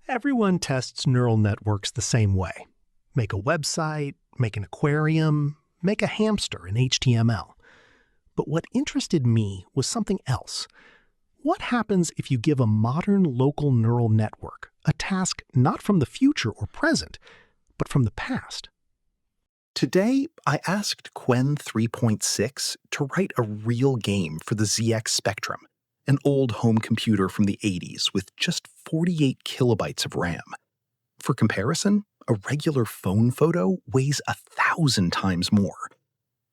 Everyone tests neural networks the same way. Make a website, make an aquarium, make a hamster in HTML. But what interested me was something else. What happens if you give a modern local neural network a task not from the future or present, but from the past? Today, I asked Qwen 3.6 to write a real game for the ZX Spectrum, an old home computer from the 80s with just 48 kilobytes of RAM. For comparison, a regular phone photo weighs 1,000 times more.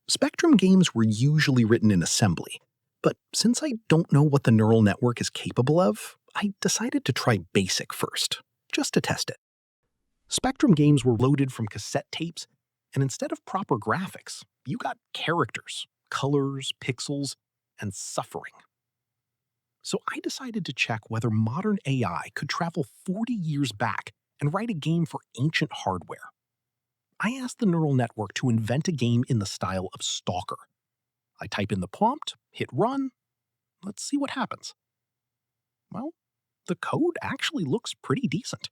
Spectrum games were usually written in assembly, but since I don't know what the neural network is capable of, I decided to try BASIC first, just to test it. Spectrum games were loaded from cassette tapes, and instead of proper graphics, you got characters, colors, pixels, and suffering. So I decided to check whether modern AI could travel 40 years back and write a game for ancient hardware. I asked the neural network to invent a game in the style of Stalker. I type in the prompt, hit run. Let's see what happens. Well, the code actually looks pretty decent.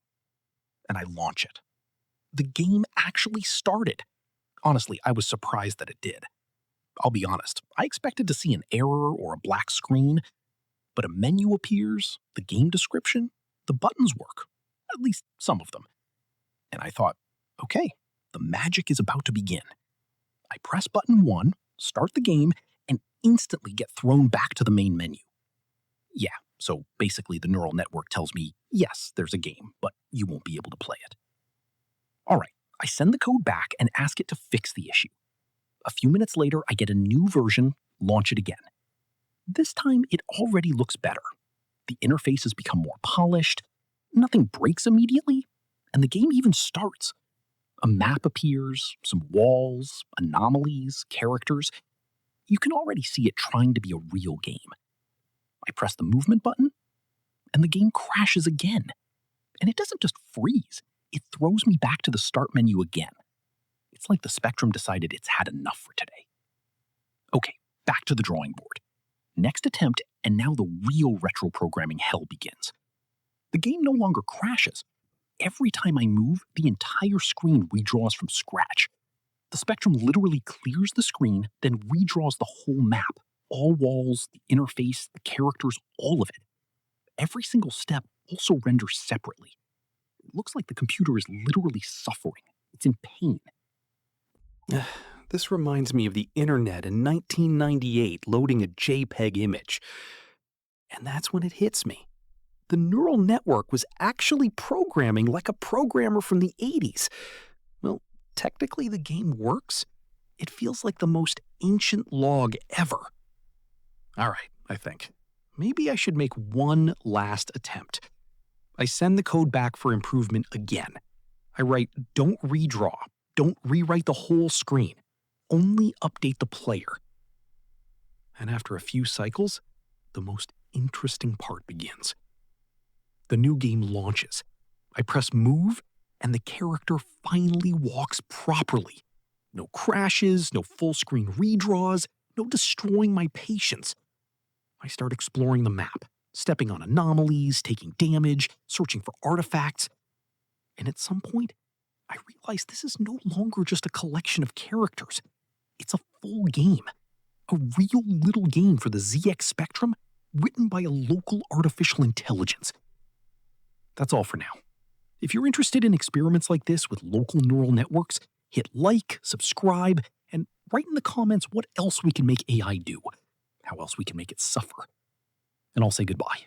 And I launch it. The game actually started. Honestly, I was surprised that it did. I'll be honest, I expected to see an error or a black screen, but a menu appears, the game description, the buttons work, at least some of them. And I thought, okay, the magic is about to begin. I press button 1, start the game, and instantly get thrown back to the main menu. Yeah, so basically the neural network tells me, yes, there's a game, but you won't be able to play it. All right, I send the code back and ask it to fix the issue. A few minutes later, I get a new version, launch it again. This time, it already looks better. The interface has become more polished, nothing breaks immediately, and the game even starts. A map appears, some walls, anomalies, characters. You can already see it trying to be a real game. I press the movement button, and the game crashes again. And it doesn't just freeze, it throws me back to the start menu again. It's like the Spectrum decided it's had enough for today. Okay, back to the drawing board. Next attempt, and now the real retro programming hell begins. The game no longer crashes. Every time I move, the entire screen redraws from scratch. The Spectrum literally clears the screen, then redraws the whole map. All walls, the interface, the characters, all of it. Every single step also renders separately. It looks like the computer is literally suffering. It's in pain. This reminds me of the internet in 1998 loading a JPEG image. And that's when it hits me. The neural network was actually programming like a programmer from the 80s. Well, technically the game works. It feels like the most ancient log ever. All right, I think. Maybe I should make one last attempt. I send the code back for improvement again. I write, don't redraw, don't rewrite the whole screen. Only update the player. And after a few cycles, the most interesting part begins. The new game launches. I press move, and the character finally walks properly. No crashes, no full screen redraws, no destroying my patience. I start exploring the map, stepping on anomalies, taking damage, searching for artifacts. And at some point, I realize this is no longer just a collection of characters. It's a full game. A real little game for the ZX Spectrum written by a local artificial intelligence. That's all for now. If you're interested in experiments like this with local neural networks, hit like, subscribe, and write in the comments what else we can make AI do, how else we can make it suffer. And I'll say goodbye.